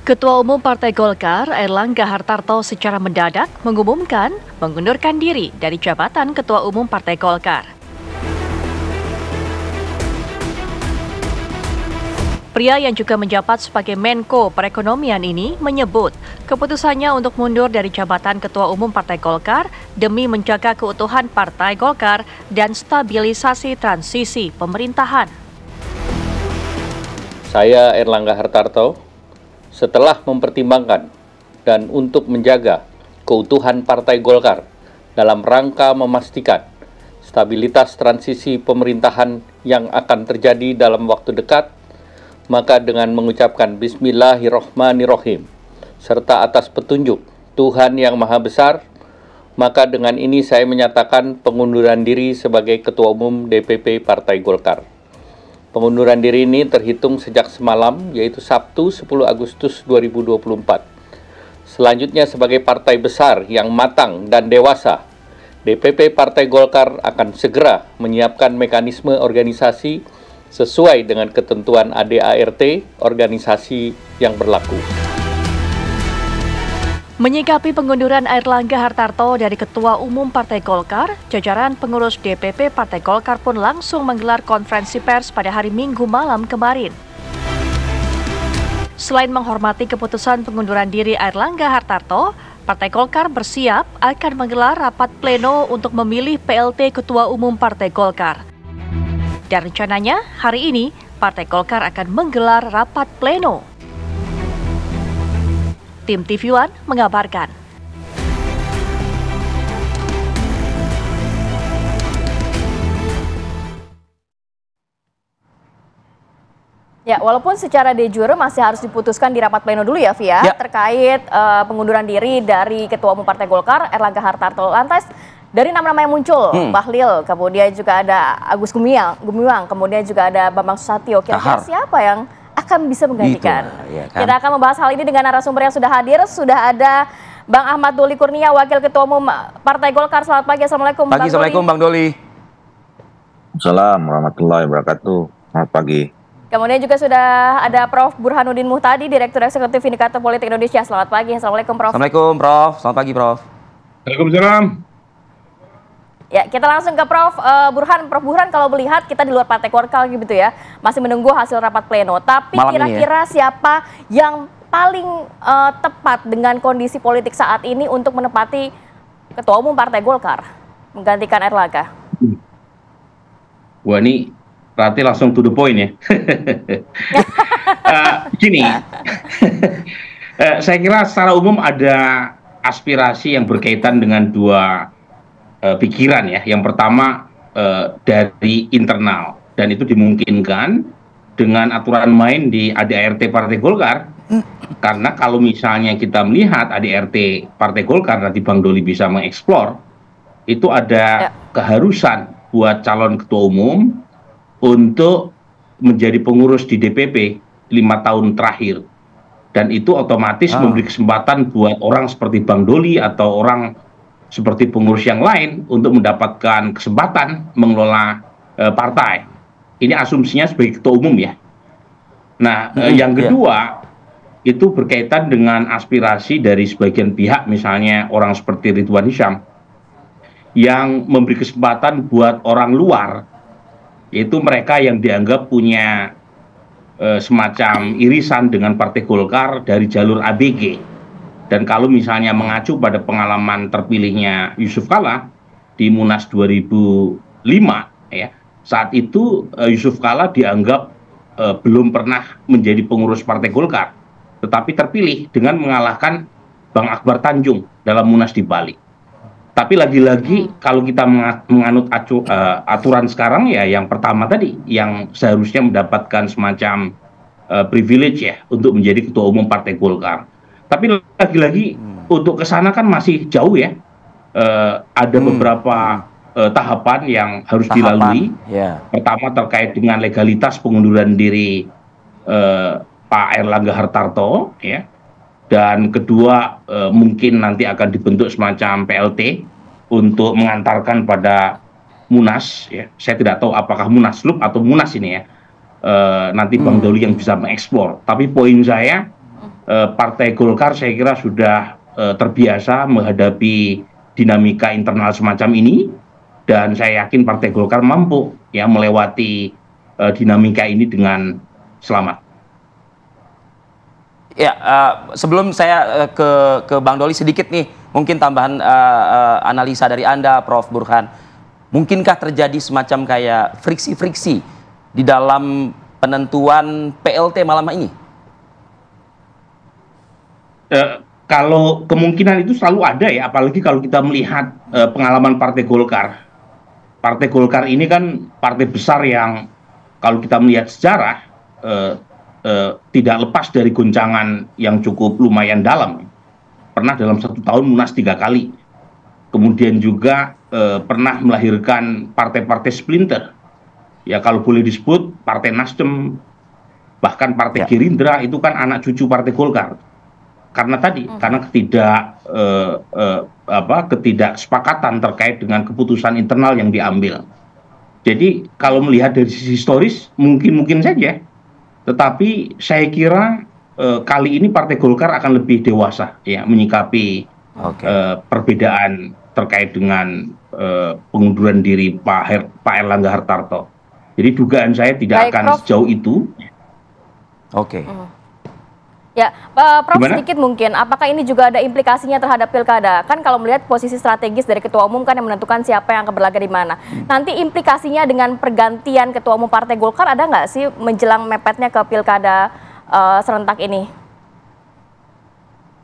Ketua Umum Partai Golkar, Airlangga Hartarto secara mendadak mengumumkan mengundurkan diri dari jabatan Ketua Umum Partai Golkar. Pria yang juga menjabat sebagai Menko Perekonomian ini menyebut keputusannya untuk mundur dari jabatan Ketua Umum Partai Golkar demi menjaga keutuhan Partai Golkar dan stabilisasi transisi pemerintahan. Saya Airlangga Hartarto, setelah mempertimbangkan dan untuk menjaga keutuhan Partai Golkar dalam rangka memastikan stabilitas transisi pemerintahan yang akan terjadi dalam waktu dekat, maka dengan mengucapkan Bismillahirrohmanirrohim serta atas petunjuk Tuhan Yang Maha Besar, maka dengan ini saya menyatakan pengunduran diri sebagai Ketua Umum DPP Partai Golkar. Pengunduran diri ini terhitung sejak semalam, yaitu Sabtu 10 Agustus 2024. Selanjutnya sebagai partai besar yang matang dan dewasa, DPP Partai Golkar akan segera menyiapkan mekanisme organisasi sesuai dengan ketentuan ADART organisasi yang berlaku. Menyikapi pengunduran Airlangga Hartarto dari Ketua Umum Partai Golkar, jajaran pengurus DPP Partai Golkar pun langsung menggelar konferensi pers pada hari Minggu malam kemarin. Selain menghormati keputusan pengunduran diri Airlangga Hartarto, Partai Golkar bersiap akan menggelar rapat pleno untuk memilih PLT Ketua Umum Partai Golkar. Dan rencananya hari ini Partai Golkar akan menggelar rapat pleno. Tim TV One mengabarkan. Ya, walaupun secara de jure masih harus diputuskan di rapat pleno dulu ya, Via, terkait pengunduran diri dari Ketua Umum Partai Golkar, Airlangga Hartarto. Lantas, dari nama-nama yang muncul, Bahlil, kemudian juga ada Agus Gumiwang, kemudian juga ada Bambang Susatyo. Kira-kira siapa yang akan bisa menggantikan? Kita akan membahas hal ini dengan narasumber yang sudah hadir. Sudah ada Bang Ahmad Doli Kurnia, Wakil Ketua Umum Partai Golkar. Selamat pagi, Assalamualaikum Bang Doli. Assalamualaikum Bang Doli. Assalamualaikum warahmatullahi wabarakatuh. Selamat pagi. Kemudian juga sudah ada Prof. Burhanuddin Muhtadi, Direktur Eksekutif Indikator Politik Indonesia. Selamat pagi, Assalamualaikum Prof. Assalamualaikum Prof. Selamat pagi Prof. Waalaikumsalam. Ya, kita langsung ke Prof. Burhan. Prof. Burhan, kalau melihat kita di luar Partai Golkar gitu ya, masih menunggu hasil rapat pleno. Tapi kira-kira siapa yang paling tepat dengan kondisi politik saat ini untuk menempati Ketua Umum Partai Golkar, menggantikan Airlangga? Wah, ini berarti langsung to the point ya. Gini, saya kira secara umum ada aspirasi yang berkaitan dengan dua pikiran ya. Yang pertama dari internal, dan itu dimungkinkan dengan aturan main di ADART Partai Golkar. Karena kalau misalnya kita melihat ADART Partai Golkar, nanti Bang Doli bisa mengeksplor, itu ada keharusan buat calon ketua umum untuk menjadi pengurus di DPP 5 tahun terakhir. Dan itu otomatis memberi kesempatan buat orang seperti Bang Doli atau orang seperti pengurus yang lain untuk mendapatkan kesempatan mengelola partai. Ini asumsinya sebagai ketua umum ya. Nah, yang kedua itu berkaitan dengan aspirasi dari sebagian pihak, misalnya orang seperti Ridwan Hisyam yang memberi kesempatan buat orang luar, yaitu mereka yang dianggap punya semacam irisan dengan Partai Golkar dari jalur ABG. Dan kalau misalnya mengacu pada pengalaman terpilihnya Yusuf Kalla di Munas 2005, ya, saat itu Yusuf Kalla dianggap belum pernah menjadi pengurus Partai Golkar, tetapi terpilih dengan mengalahkan Bang Akbar Tanjung dalam Munas di Bali. Tapi lagi-lagi kalau kita menganut aturan sekarang ya, yang pertama tadi yang seharusnya mendapatkan semacam privilege ya untuk menjadi ketua umum Partai Golkar. Tapi lagi-lagi untuk ke sana kan masih jauh ya. Ada beberapa tahapan yang harus dilalui. Pertama terkait dengan legalitas pengunduran diri Pak Airlangga Hartarto, ya. Dan kedua mungkin nanti akan dibentuk semacam PLT untuk mengantarkan pada Munas, ya. Saya tidak tahu apakah Munaslup atau Munas ini ya. Nanti Bang Doli yang bisa mengeksplor. Tapi poin saya Partai Golkar saya kira sudah terbiasa menghadapi dinamika internal semacam ini, dan saya yakin Partai Golkar mampu ya melewati dinamika ini dengan selamat. Ya, sebelum saya ke Bang Doli sedikit nih, mungkin tambahan analisa dari Anda, Prof. Burhan. Mungkinkah terjadi semacam kayak friksi-friksi di dalam penentuan PLT malam ini? Kalau kemungkinan itu selalu ada ya, apalagi kalau kita melihat pengalaman Partai Golkar. Partai Golkar ini kan partai besar yang kalau kita melihat sejarah tidak lepas dari goncangan yang cukup lumayan dalam. Pernah dalam 1 tahun Munas 3 kali. Kemudian juga pernah melahirkan partai-partai splinter. Ya kalau boleh disebut Partai Nasdem, bahkan Partai Gerindra itu kan anak cucu Partai Golkar. Karena ketidaksepakatan terkait dengan keputusan internal yang diambil. Jadi kalau melihat dari sisi historis mungkin saja, tetapi saya kira kali ini Partai Golkar akan lebih dewasa ya menyikapi perbedaan terkait dengan pengunduran diri Pak Erlangga Hartarto. Jadi dugaan saya tidak akan sejauh itu. Ya, Prof, sedikit mungkin, apakah ini juga ada implikasinya terhadap pilkada? Kan kalau melihat posisi strategis dari ketua umum kan yang menentukan siapa yang akan berlaga di mana. Nanti implikasinya dengan pergantian ketua umum Partai Golkar ada nggak sih menjelang mepetnya ke pilkada serentak ini?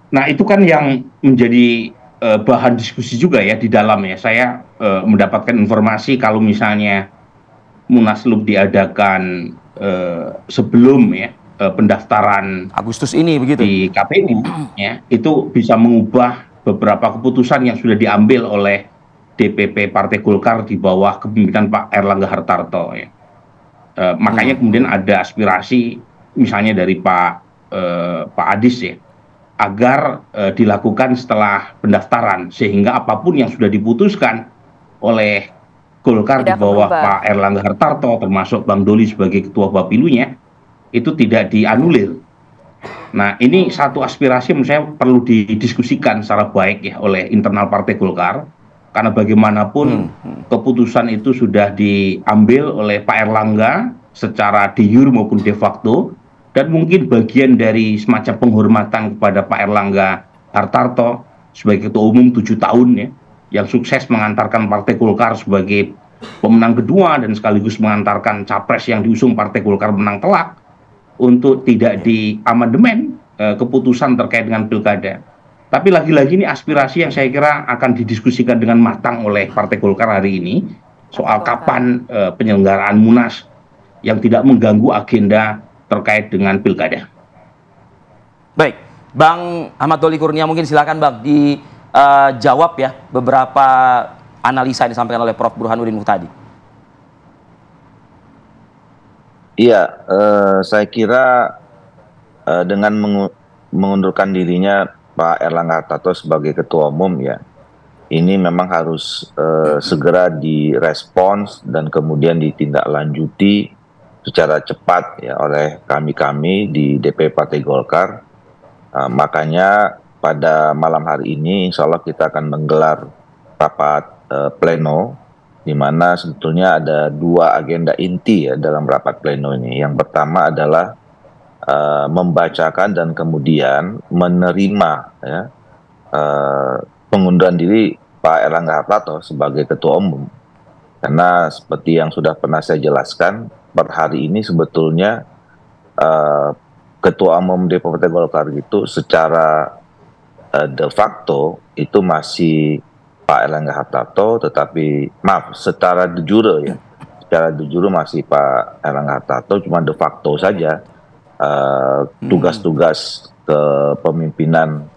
Nah itu kan yang menjadi bahan diskusi juga ya di dalam ya. Saya mendapatkan informasi kalau misalnya Munaslup diadakan sebelum ya pendaftaran Agustus ini begitu di KPU ya, itu bisa mengubah beberapa keputusan yang sudah diambil oleh DPP Partai Golkar di bawah kepemimpinan Pak Erlangga Hartarto ya. Makanya kemudian ada aspirasi misalnya dari Pak Adis ya, agar dilakukan setelah pendaftaran sehingga apapun yang sudah diputuskan oleh Golkar di bawah Pak Erlangga Hartarto termasuk Bang Doli sebagai ketua Bapilunya itu tidak dianulir. Nah ini satu aspirasi menurut saya perlu didiskusikan secara baik ya oleh internal Partai Golkar, karena bagaimanapun keputusan itu sudah diambil oleh Pak Erlangga secara de jure maupun de facto, dan mungkin bagian dari semacam penghormatan kepada Pak Erlangga Hartarto sebagai ketua umum 7 tahun ya, yang sukses mengantarkan Partai Golkar sebagai pemenang kedua dan sekaligus mengantarkan capres yang diusung Partai Golkar menang telak untuk tidak diamandemen keputusan terkait dengan pilkada. Tapi lagi-lagi ini aspirasi yang saya kira akan didiskusikan dengan matang oleh Partai Golkar hari ini soal kapan penyelenggaraan Munas yang tidak mengganggu agenda terkait dengan pilkada. Baik, Bang Ahmad Doli Kurnia, mungkin silakan Bang dijawab ya beberapa analisa yang disampaikan oleh Prof. Burhanuddin Muhtadi. Iya, saya kira dengan mengundurkan dirinya Pak Erlangga Hartarto sebagai ketua umum ya, ini memang harus segera direspons dan kemudian ditindaklanjuti secara cepat ya oleh kami di DPP Partai Golkar. Makanya pada malam hari ini insya Allah kita akan menggelar rapat pleno, di mana sebetulnya ada 2 agenda inti ya dalam rapat pleno ini. Yang pertama adalah membacakan dan kemudian menerima ya, pengunduran diri Pak Erlangga Hartarto sebagai ketua umum. Karena seperti yang sudah pernah saya jelaskan, per hari ini sebetulnya ketua umum DPP Partai Golkar itu secara de facto itu masih Pak Erlangga Hartarto, tetapi secara de jure ya, secara de jure masih Pak Erlangga Hartarto, cuma de facto saja tugas-tugas kepemimpinan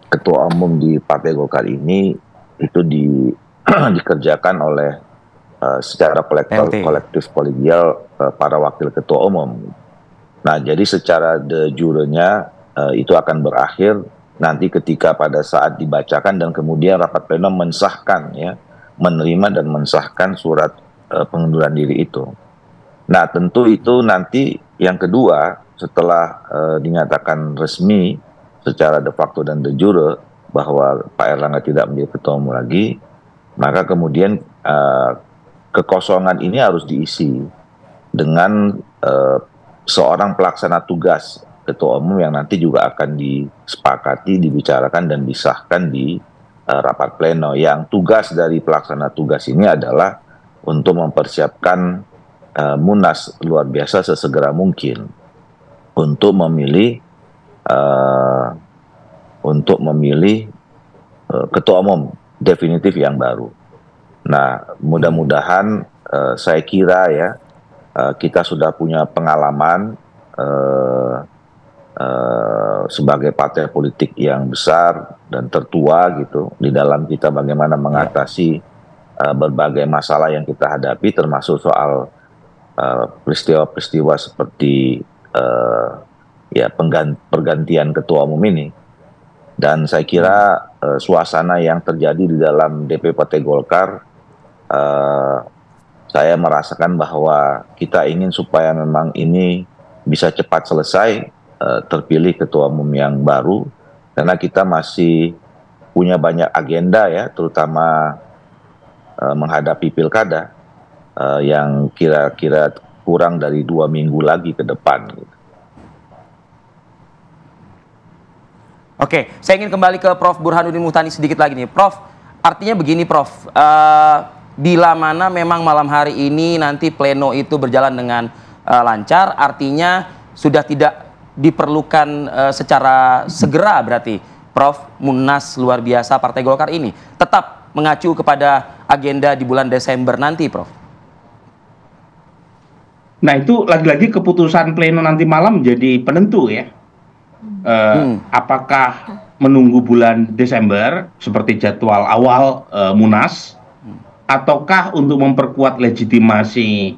ketua umum di Partai Golkar ini itu dikerjakan oleh secara kolektif kolegial para wakil ketua umum. Nah, jadi secara de jurenya itu akan berakhir nanti ketika pada saat dibacakan dan kemudian rapat pleno mensahkan ya, menerima dan mensahkan surat pengunduran diri itu. Nah tentu itu nanti yang kedua setelah dinyatakan resmi secara de facto dan de jure bahwa Pak Erlangga tidak menjadi ketua umum lagi, maka kemudian kekosongan ini harus diisi dengan seorang pelaksana tugas ketua umum yang nanti juga akan disepakati, dibicarakan dan disahkan di rapat pleno, yang tugas dari pelaksana tugas ini adalah untuk mempersiapkan Munas luar biasa sesegera mungkin untuk memilih ketua umum definitif yang baru. Nah, mudah-mudahan saya kira ya kita sudah punya pengalaman sebagai partai politik yang besar dan tertua gitu di dalam kita bagaimana mengatasi berbagai masalah yang kita hadapi, termasuk soal peristiwa-peristiwa seperti pergantian ketua umum ini. Dan saya kira suasana yang terjadi di dalam DP Partai Golkar, saya merasakan bahwa kita ingin supaya memang ini bisa cepat selesai, terpilih ketua umum yang baru, karena kita masih punya banyak agenda ya, terutama menghadapi pilkada yang kira-kira kurang dari 2 minggu lagi ke depan gitu. Oke, saya ingin kembali ke Prof. Burhanuddin Muhtani sedikit lagi nih. Prof, artinya begini Prof, bila mana memang malam hari ini nanti pleno itu berjalan dengan lancar, artinya sudah tidak diperlukan secara segera berarti Prof, Munas luar biasa Partai Golkar ini tetap mengacu kepada agenda di bulan Desember nanti, Prof. Nah, itu lagi-lagi keputusan pleno nanti malam menjadi penentu ya. Apakah menunggu bulan Desember seperti jadwal awal Munas, ataukah untuk memperkuat legitimasi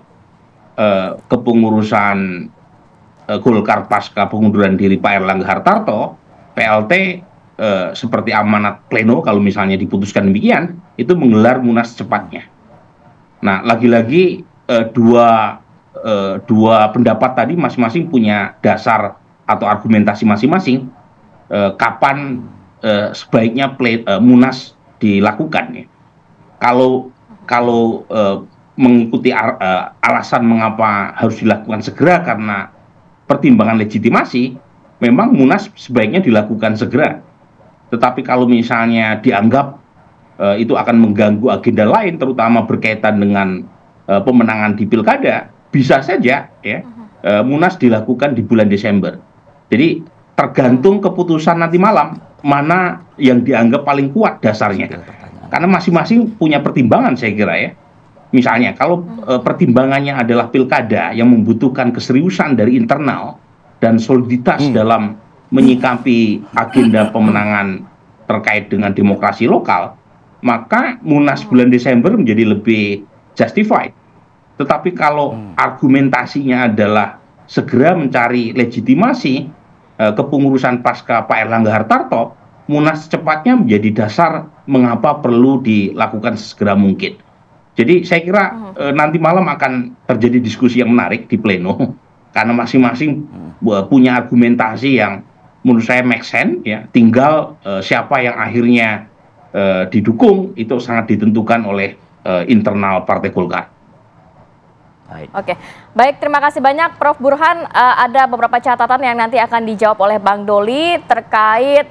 kepengurusan Golkar pasca pengunduran diri Pak Erlangga Hartarto, PLT seperti amanat pleno kalau misalnya diputuskan demikian, itu menggelar Munas secepatnya. Nah, lagi-lagi dua pendapat tadi masing-masing punya dasar atau argumentasi masing-masing kapan sebaiknya Munas dilakukan ya. Kalau mengikuti alasan mengapa harus dilakukan segera karena pertimbangan legitimasi, memang Munas sebaiknya dilakukan segera. Tetapi kalau misalnya dianggap itu akan mengganggu agenda lain, terutama berkaitan dengan pemenangan di pilkada, bisa saja ya Munas dilakukan di bulan Desember. Jadi tergantung keputusan nanti malam mana yang dianggap paling kuat dasarnya. Karena masing-masing punya pertimbangan saya kira ya. Misalnya kalau pertimbangannya adalah pilkada yang membutuhkan keseriusan dari internal dan soliditas dalam menyikapi agenda pemenangan terkait dengan demokrasi lokal, maka Munas bulan Desember menjadi lebih justified. Tetapi kalau argumentasinya adalah segera mencari legitimasi kepengurusan pasca Pak Erlangga Hartarto, Munas secepatnya menjadi dasar mengapa perlu dilakukan sesegera mungkin. Jadi saya kira nanti malam akan terjadi diskusi yang menarik di pleno karena masing-masing punya argumentasi yang menurut saya make sense ya. Tinggal siapa yang akhirnya didukung itu sangat ditentukan oleh internal Partai Golkar. Oke, baik, terima kasih banyak Prof. Burhan. Ada beberapa catatan yang nanti akan dijawab oleh Bang Doli terkait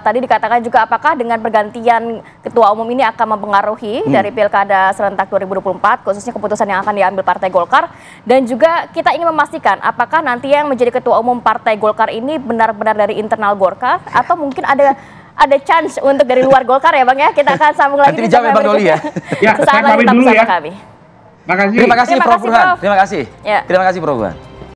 tadi dikatakan juga apakah dengan pergantian ketua umum ini akan mempengaruhi dari pilkada serentak 2024, khususnya keputusan yang akan diambil Partai Golkar. Dan juga kita ingin memastikan apakah nanti yang menjadi ketua umum Partai Golkar ini benar-benar dari internal Golkar atau mungkin ada chance untuk dari luar Golkar ya Bang ya. Kita akan sambung lagi. Nanti dijawab ya Bang Doli ya. Ya, saya pamit dulu ya. Terima kasih Prof. Burhan. Terima kasih. Ya. Terima kasih Prof. Burhan.